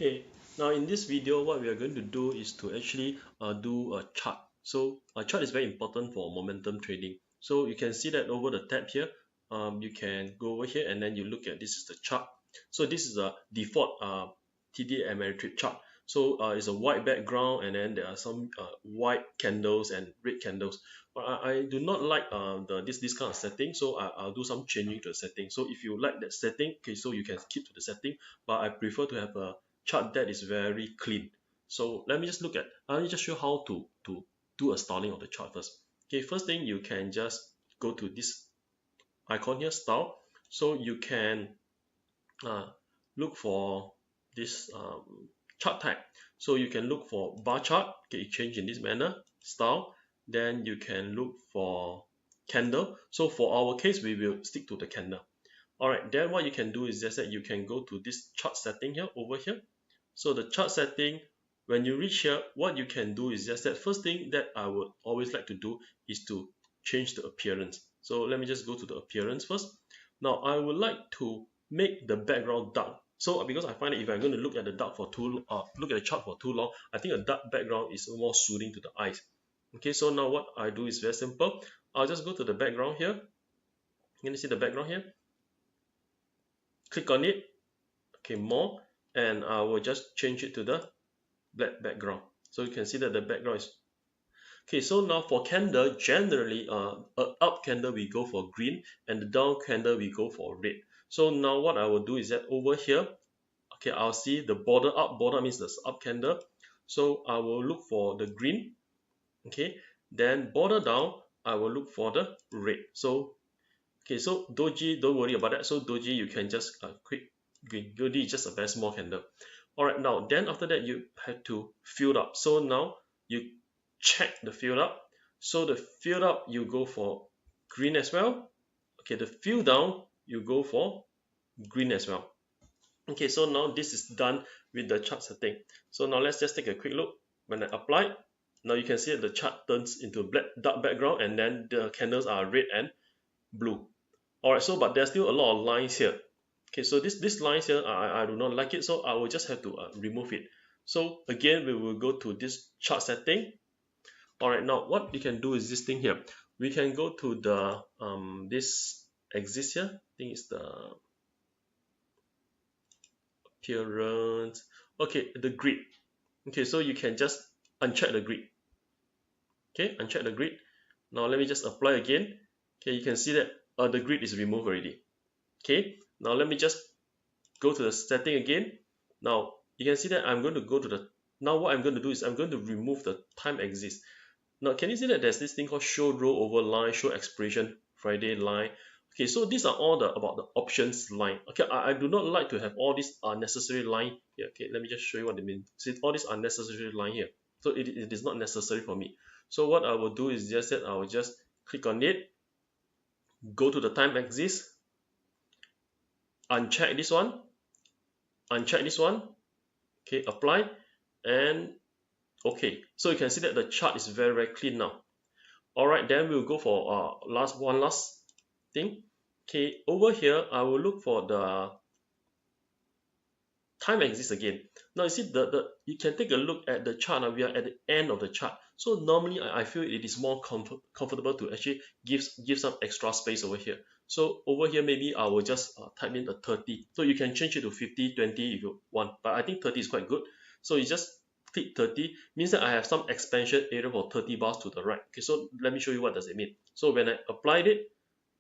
Okay, now in this video, what we are going to do is to actually do a chart. So a chart is very important for momentum trading. So you can see that over the tab here, you can go over here and then you look at this is the chart. So this is a default TD Ameritrade chart. So it's a white background and then there are some white candles and red candles. But I do not like this kind of setting, so I'll do some changing to the setting. So if you like that setting, okay, so you can keep to the setting. But I prefer to have a chart that is very clean. So let me just show how to do a styling of the chart first. Okay, first thing you can just go to this icon here, style. So you can look for this chart type. So you can look for bar chart, okay, change in this manner, style. Then you can look for candle. So for our case, we will stick to the candle. Alright, then what you can do is just that you can go to this chart setting here, over here. So the chart setting, when you reach here, what you can do is just that first thing that I would always like to do is to change the appearance. So let me just go to the appearance first. Now I would like to make the background dark. So because I find that if I'm going to look at the chart for too long, I think a dark background is more soothing to the eyes. Okay, so now what I do is very simple. I'll just go to the background here. You can see the background here. Click on it. Okay, more, and I will just change it to the black background. So you can see that the background is okay. So now for candle, generally up candle we go for green and the down candle we go for red. So now what I will do is that over here, okay, I'll see the border up. Border means the up candle. So I will look for the green. Okay, then border down, I will look for the red. So okay, so doji, don't worry about that. So doji, you can just click green. Doji is just a very small candle. Alright, now then after that you have to fill up. So now you check the fill up. So the fill up you go for green as well. Okay, the fill down you go for green as well. Okay, so now this is done with the chart setting. So now let's just take a quick look. When I apply, now you can see that the chart turns into dark background and then the candles are red and blue. Alright, so but there's still a lot of lines here. Okay, so this lines here, I do not like it, so I will just have to remove it. So again, we will go to this chart setting. Alright, now what we can do is this thing here. We can go to the this axis here. I think it's the appearance. Okay, the grid. Okay, so you can just uncheck the grid. Okay, uncheck the grid. Now let me just apply again. Okay, you can see that the grid is removed already. Okay, now let me just go to the setting again. Now you can see that I'm going to go to the, now what I'm going to do is I'm going to remove the time axis. Now can you see that there's this thing called show row over line, show expiration Friday line. Okay, so these are all about the options line. Okay, I do not like to have all these unnecessary line here. Okay, let me just show you what they mean. See all this unnecessary line here. So it is not necessary for me. So what I will do is just that I will just click on it, go to the time axis, uncheck this one, okay, apply, and okay, so you can see that the chart is very clean now. Alright, then we'll go for one last thing. Okay, over here I will look for the time axis again. Now you see you can take a look at the chart. Now we are at the end of the chart, so normally I feel it is more comfortable to actually give some extra space over here. So over here maybe I will just type in the 30. So you can change it to 50, 20 if you want, but I think 30 is quite good. So you just click 30, means that I have some expansion area for 30 bars to the right. Okay, so let me show you what does it mean. So when I applied it,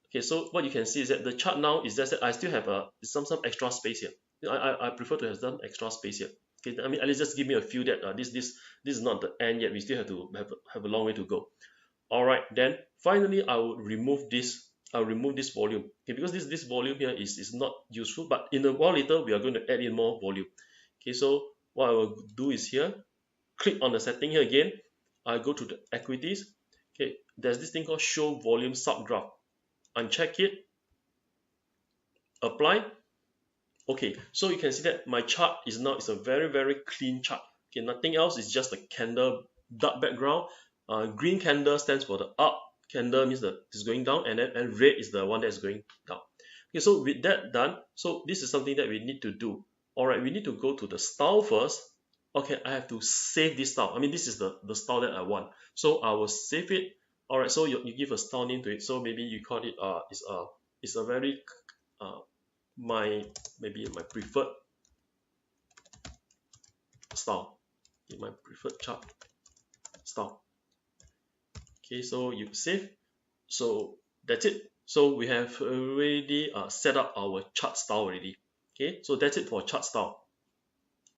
okay, so what you can see is that the chart now is just that I still have some extra space here. I prefer to have some extra space here. Okay, I mean at least just give me a feel that this is not the end yet. We still have to have a long way to go. All right, then finally I will remove this. I'll remove this volume. Okay, because this volume here is not useful. But in a while later we are going to add in more volume. Okay, so what I will do is here, click on the setting here again. I go to the equities. Okay, there's this thing called show volume subgraph. Uncheck it, apply. Okay, so you can see that my chart is a very clean chart. Okay, nothing else, is just a candle, dark background. Green candle stands for the up, candle means that it's going down, and red is the one that is going down. Okay, so with that done, so this is something that we need to do. Alright, we need to go to the style first. Okay, I have to save this style. I mean, this is the style that I want. So I will save it. Alright, so you give a style name to it. So maybe you call it it's a very maybe my preferred style. My preferred chart style. Okay, so you save. So that's it. So we have already set up our chart style already. Okay, so that's it for chart style.